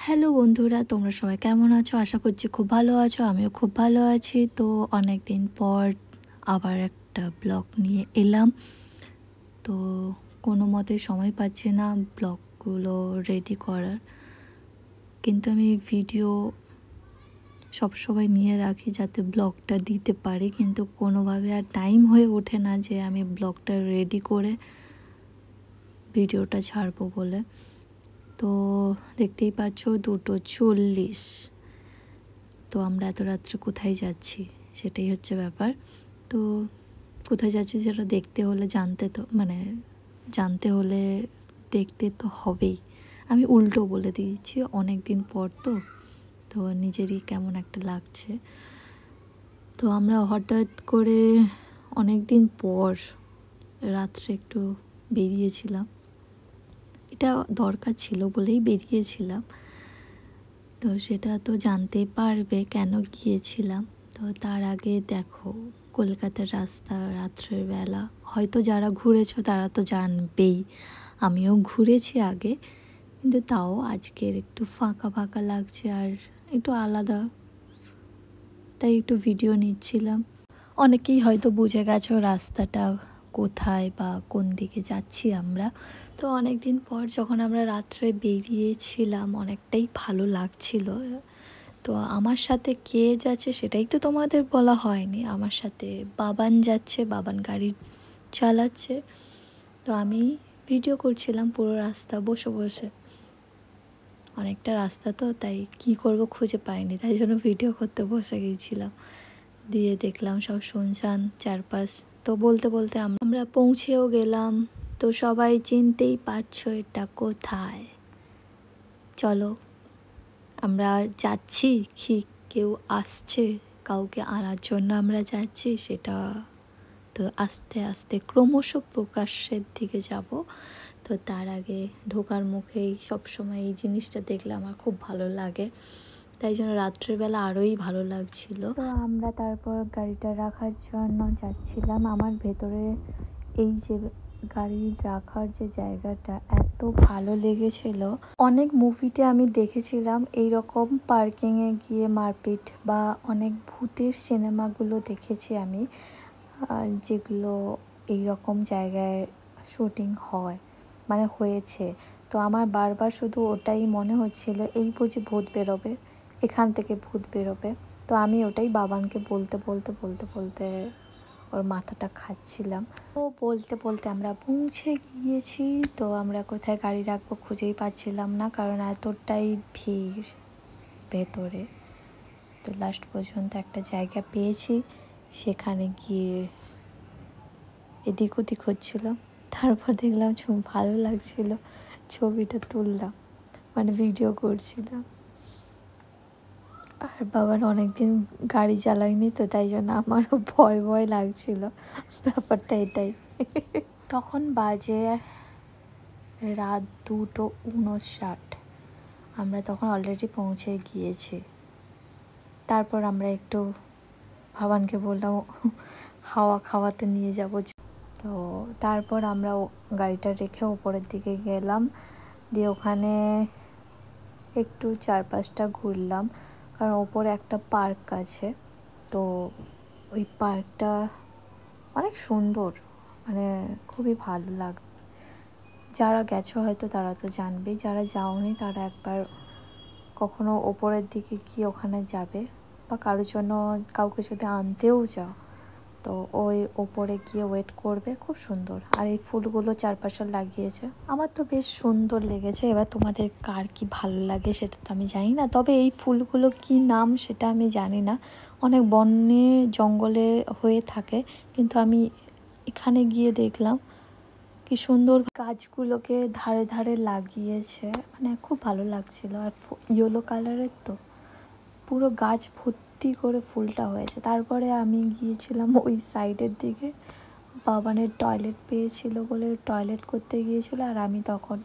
Hello বন্ধুরা, তোমরা সবাই কেমন আছো? আশা করছি খুব ভালো আছো। আমিও খুব ভালো আছি। তো অনেক দিন পর আবার একটা ব্লগ নিয়ে এলাম। তো কোনো মতে সময় পাচ্ছি না ব্লগগুলো রেডি করার, কিন্তু আমি ভিডিও সবসময় নিয়ে রাখি যাতে ব্লগটা দিতে পারি, কিন্তু কোনোভাবে আর টাইম হয়ে ওঠে না যে আমি ব্লগটা রেডি করে ভিডিওটা ছাড়বো বলে। তো দেখতেই পাচ্ছ 2:40। তো আমরা এত রাত্রে কোথায় যাচ্ছি সেটাই হচ্ছে ব্যাপার। তো কোথায় যাচ্ছি সেটা দেখতে হলে জানতে হলে দেখতে তো হবেই। আমি উল্টো বলে দিয়েছি, অনেক দিন পর তো তো নিজেরই কেমন একটা লাগছে। তো আমরা হঠাৎ করে অনেক দিন পর রাত্রে একটু বেরিয়েছিলাম, এটা দরকার ছিল বলেই বেরিয়েছিলাম। তো সেটা তো জানতেই পারবে কেন গিয়েছিলাম। তো তার আগে দেখো, কলকাতার রাস্তা রাত্রের বেলা, হয়তো যারা ঘুরেছো তারা তো জানবেই, আমিও ঘুরেছি আগে, কিন্তু তাও আজকের একটু ফাঁকা ফাঁকা লাগছে আর একটু আলাদা, তাই একটু ভিডিও নিচ্ছিলাম। অনেকেই হয়তো বুঝে গেছো রাস্তাটা কোথায় বা কোন দিকে যাচ্ছি আমরা। তো অনেক দিন পর যখন আমরা রাত্রে বেরিয়েছিলাম অনেকটাই ভালো লাগছিল। তো আমার সাথে কে যাচ্ছে সেটাই তো তোমাদের বলা হয়নি। আমার সাথে বাবান যাচ্ছে, বাবান গাড়ি চালাচ্ছে। তো আমি ভিডিও করছিলাম পুরো রাস্তা বসে বসে। অনেকটা রাস্তা তো, তাই কি করব খুঁজে পাইনি, তাই জন্য ভিডিও করতে বসে গিয়েছিলাম। দিয়ে দেখলাম সব শুনশান চারপাশ। তো বলতে বলতে আমরা পৌঁছেও গেলাম। তো সবাই চিনতেই পারছো এটা কোথায়। চলো, আমরা যাচ্ছি কি কেউ আসছে কাউকে আনার জন্য আমরা যাচ্ছি, সেটা তো আস্তে আস্তে ক্রমশ প্রকাশের দিকে যাব। তো তার আগে ঢোকার মুখেই সবসময় এই জিনিসটা দেখলে আমার খুব ভালো লাগে, তাই জন্য রাত্রেবেলা আরোই ভালো লাগছিল। তো আমরা তারপর গাড়িটা রাখার জন্য যাচ্ছিলাম। আমার ভেতরে এই যে গাড়ি রাখার যে জায়গাটা এত ভালো লেগেছিল। অনেক মুভিতে আমি দেখেছিলাম এই রকম পার্কিংয়ে গিয়ে মারপিট, বা অনেক ভূতের সিনেমাগুলো দেখেছি আমি, যেগুলো এই রকম জায়গায় শুটিং হয়, মানে হয়েছে। তো আমার বারবার শুধু ওটাই মনে হচ্ছিল, এই বুঝি ভূত বেরোবে, এখান থেকে ভূত বেরোবে। তো আমি ওটাই বাবানকে বলতে বলতে বলতে বলতে ওর মাথাটা খাচ্ছিলাম। ও বলতে বলতে আমরা পৌঁছে গিয়েছি। তো আমরা কোথায় গাড়ি রাখবো খুঁজেই পাচ্ছিলাম না, কারণ এতটাই ভিড় ভেতরে। তো লাস্ট পর্যন্ত একটা জায়গা পেয়েছি, সেখানে গিয়ে এদিক ওদিক হচ্ছিলাম। তারপর দেখলাম ভালো লাগছিল, ছবিটা তুললাম, মানে ভিডিও করছিলাম। আর বাবার অনেকদিন গাড়ি চালাইনি তো, তাই জন্য আমারও ভয় ভয় লাগছিল, ব্যাপারটা এটাই। তখন বাজে রাত 2:59। আমরা তখন অলরেডি পৌঁছে গিয়েছি। তারপর আমরা একটু ভাবানকে বললাম হাওয়া খাওয়াতে নিয়ে যাব। তো তারপর আমরা গাড়িটা রেখে ওপরের দিকে গেলাম। দিয়ে ওখানে একটু চারপাশটা ঘুরলাম, কারণ ওপরে একটা পার্ক আছে। তো ওই পার্কটা অনেক সুন্দর, মানে খুবই ভালো লাগে। যারা গেছো হয়তো তারা তো জানবেই, যারা যাওনি তারা একবার কখনো ওপরের দিকে গিয়ে ওখানে যাবে, বা কারোর জন্য কাউকে যদি আনতেও যাও তো ওই ওপরে গিয়ে ওয়েট করবে, খুব সুন্দর। আর এই ফুলগুলো চারপাশে লাগিয়েছে, আমার তো বেশ সুন্দর লেগেছে। এবার তোমাদের কার কি ভালো লাগে সেটা তো আমি জানি না, তবে এই ফুলগুলো কি নাম সেটা আমি জানি না, অনেক বনে জঙ্গলে হয়ে থাকে, কিন্তু আমি এখানে গিয়ে দেখলাম কি সুন্দর গাছগুলোকে ধারে ধারে লাগিয়েছে, মানে খুব ভালো লাগছিল। আর ইয়েলো কালারের তো পুরো গাছ ভর্তি করে ফুলটা হয়েছে। তারপরে আমি গিয়েছিলাম ওই সাইডের দিকে, বাবানের টয়লেট পেয়েছিল বলে টয়লেট করতে গিয়েছিল, আর আমি তখন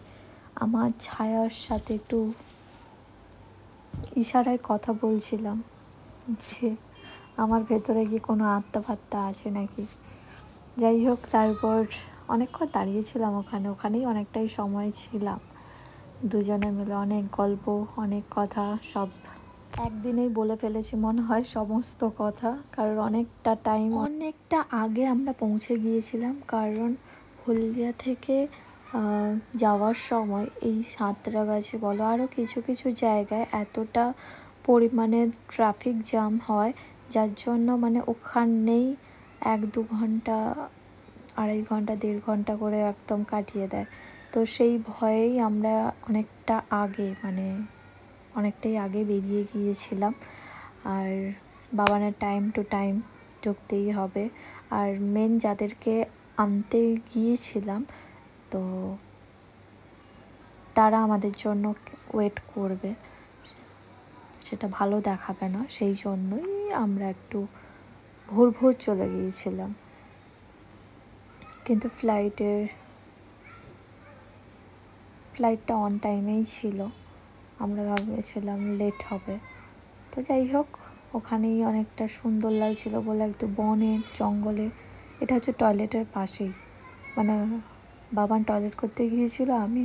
আমার ছায়ার সাথে একটু ইশারায় কথা বলছিলাম যে আমার ভেতরে কি কোনো আত্মা ফাত্মা আছে নাকি। যাই হোক, তারপর অনেকক্ষণ দাঁড়িয়েছিলাম ওখানেই অনেকটাই সময় ছিলাম। দুজনে মিলে অনেক গল্প, অনেক কথা সব একদিনেই বলে ফেলেছি মনে হয় সমস্ত কথা। কারণ অনেকটা আগে আমরা পৌঁছে গিয়েছিলাম, কারণ হলদিয়া থেকে যাওয়ার সময় এই সাঁতরাগাছি বলো আরও কিছু কিছু জায়গায় এতটা পরিমাণে ট্রাফিক জ্যাম হয়, যার জন্য মানে ওখানেই 1-2 ঘন্টা, 2.5 ঘন্টা, 1.5 ঘন্টা করে একদম কাটিয়ে দেয়। তো সেই ভয়েই আমরা অনেকটাই আগে বেরিয়ে গিয়েছিলাম। আর বাবানের টাইম টু টাইম ঢুকতেই হবে। আর মেন যাদেরকে আনতে গিয়েছিলাম, তো তারা আমাদের জন্য ওয়েট করবে, সেটা ভালো দেখাবে না, সেই জন্যই আমরা একটু ভোর ভোর চলে গিয়েছিলাম। কিন্তু ফ্লাইটটা অন টাইমেই ছিল, আমরা ভেবেছিলাম লেট হবে। তো যাই হোক, ওখানেই অনেকটা সুন্দর লাগছিল বলে একটু বনে জঙ্গলে, এটা হচ্ছে টয়লেটের পাশেই, মানে বাবান টয়লেট করতে গিয়েছিল, আমি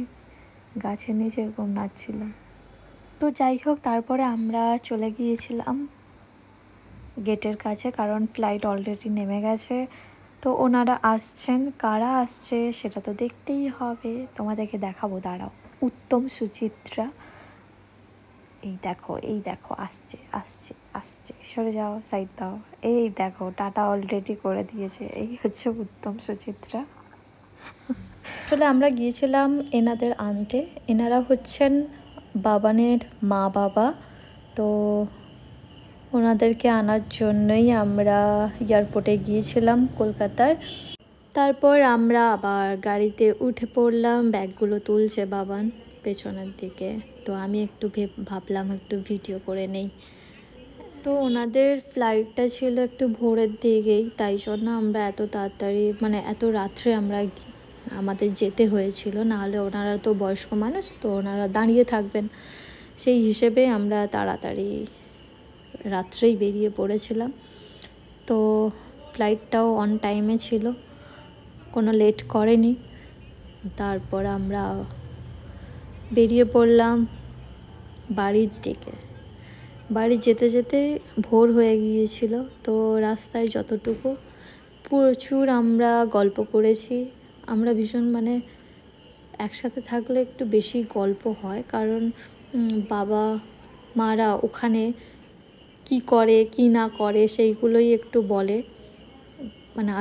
গাছের নিচে এরকম নাচছিলাম। তো যাই হোক, তারপরে আমরা চলে গিয়েছিলাম গেটের কাছে, কারণ ফ্লাইট অলরেডি নেমে গেছে। তো ওনারা আসছেন, কারা আসছে সেটা তো দেখতেই হবে, তোমাদেরকে দেখাবো, দাঁড়াও। উত্তম সুচিত্রা, এই দেখো আসছে আসছে আসছে, সরে যাও, সাইড দাও। এই দেখো টাটা অলরেডি করে দিয়েছে, এই হচ্ছে উত্তম সুচিত্রা। আসলে আমরা গিয়েছিলাম এনাদের আনতে, এনারা হচ্ছেন বাবানের মা বাবা। তো ওনাদেরকে আনার জন্যই আমরা এয়ারপোর্টে গিয়েছিলাম কলকাতায়। তারপর আমরা আবার গাড়িতে উঠে পড়লাম, ব্যাগগুলো তুলছে বাবান পেছনের দিকে। তো আমি একটু ভাবলাম একটু ভিডিও করে নেই। তো ওনাদের ফ্লাইটটা ছিল একটু ভোরের দিকেই, তাই জন্য আমরা এত তাড়াতাড়ি, মানে এত রাত্রে আমাদের যেতে হয়েছিল, নাহলে ওনারা তো বয়স্ক মানুষ, তো ওনারা দাঁড়িয়ে থাকবেন, সেই হিসেবে আমরা তাড়াতাড়ি রাত্রেই বেরিয়ে পড়েছিলাম। তো ফ্লাইটটাও অন টাইমে ছিল, কোনো লেট করেনি। তারপর আমরা বেরিয়ে পড়লাম বাড়ির দিকে। বাড়ি যেতে যেতে ভোর হয়ে গিয়েছিল। তো রাস্তায় যতটুকু প্রচুর আমরা গল্প করেছি। আমরা ভীষণ একসাথে থাকলে একটু বেশি গল্প হয়, কারণ বাবা মারা ওখানে কি করে কি না করে সেইগুলোই একটু বলে,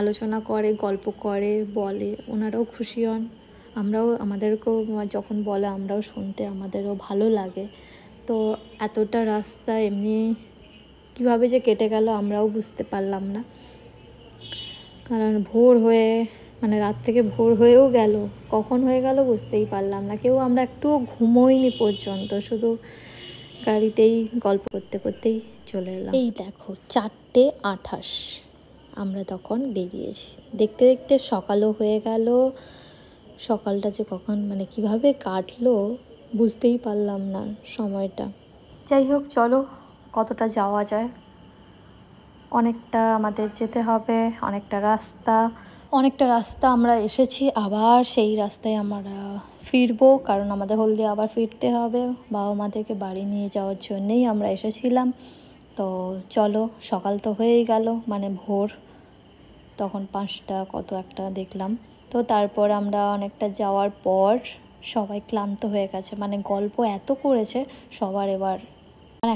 আলোচনা করে, গল্প করে, বলে, ওনারাও খুশি হন, আমাদেরকেও যখন বলে আমরাও শুনতে আমাদেরও ভালো লাগে। তো এতটা রাস্তা এমনি কীভাবে যে কেটে গেল আমরাও বুঝতে পারলাম না, কারণ রাত থেকে ভোর হয়েও গেল, কখন হয়ে গেল বুঝতেই পারলাম না। আমরা একটুও ঘুমোইনি পর্যন্ত, শুধু গাড়িতেই গল্প করতে করতেই চলে এলাম। এই দেখো 4:28 আমরা তখন বেরিয়েছি। দেখতে দেখতে সকালও হয়ে গেল। সকালটা যে কখন কিভাবে কাটলো বুঝতেই পারলাম না সময়টা। যাই হোক, চলো কতটা যাওয়া যায়, অনেকটা আমাদের যেতে হবে, অনেকটা রাস্তা আমরা এসেছি, আবার সেই রাস্তায় আমরা ফিরবো, কারণ আমাদের হলদিয়া আবার ফিরতে হবে, বাবা মাদেরকে বাড়ি নিয়ে যাওয়ার জন্যেই আমরা এসেছিলাম। তো চলো, সকাল তো হয়েই গেল, ভোর, তখন 5টা কত একটা দেখলাম। তো তারপর আমরা অনেকটা যাওয়ার পর সবাই ক্লান্ত হয়ে গেছে, গল্প এত করেছে, সবার এবার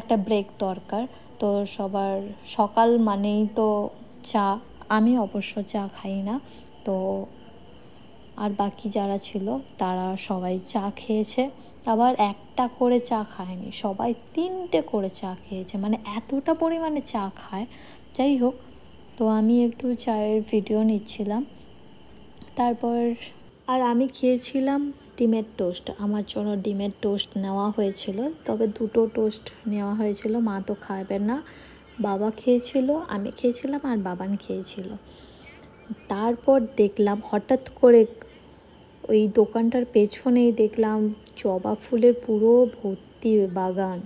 একটা ব্রেক দরকার। তো সবার সকাল মানেই তো চা, আমি অবশ্য চা খাই না, তো আর বাকি যারা ছিল তারা সবাই চা খেয়েছে, আবার একটা করে চা খায়নি, সবাই 3টে করে চা খেয়েছে, এতটা পরিমাণে চা খায়। যাই হোক, তো আমি একটু চায়ের ভিডিও নিচ্ছিলাম। তারপর আর আমি খেয়েছিলাম ডিমের টোস্ট, আমার জন্য ডিমের টোস্ট নেওয়া হয়েছিল, তবে 2টো টোস্ট নেওয়া হয়েছিল, মা তো খাবে না, বাবা খেয়েছিল, আমি খেয়েছিলাম, আর বাবান খেয়েছিল। তারপর দেখলাম হঠাৎ করে ওই দোকানটার পেছনেই দেখলাম জবা ফুলের পুরো ভর্তি বাগান।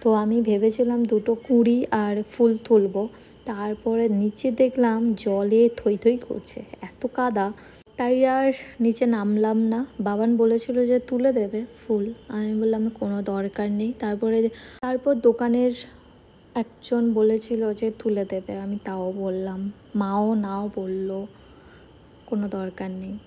তো আমি ভেবেছিলাম 2টো কুঁড়ি আর ফুল তুলবো, তারপরে নিচে দেখলাম জলে থই থই করছে, এত কাদা, তাই আর নিচে নামলাম না। বাবান বলেছিল যে তুলে দেবে ফুল, আমি বললাম কোনো দরকার নেই। তারপর দোকানের একজন বলেছিল যে তুলে দেবে, আমি তাও বললাম, মাও নাও বলল কোনো দরকার নেই।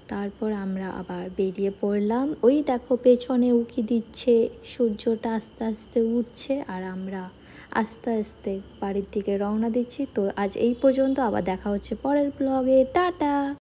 তারপর আমরা আবার বেরিয়ে পড়লাম। ওই দেখো পেছনে উঁকি দিচ্ছে, সূর্যটা আস্তে আস্তে উঠছে আর আমরা আস্তে আস্তে বাড়ির দিকে রওনা দিচ্ছি। তো আজ এই পর্যন্ত, আবার দেখা হচ্ছে পরের ব্লগে। টাটা।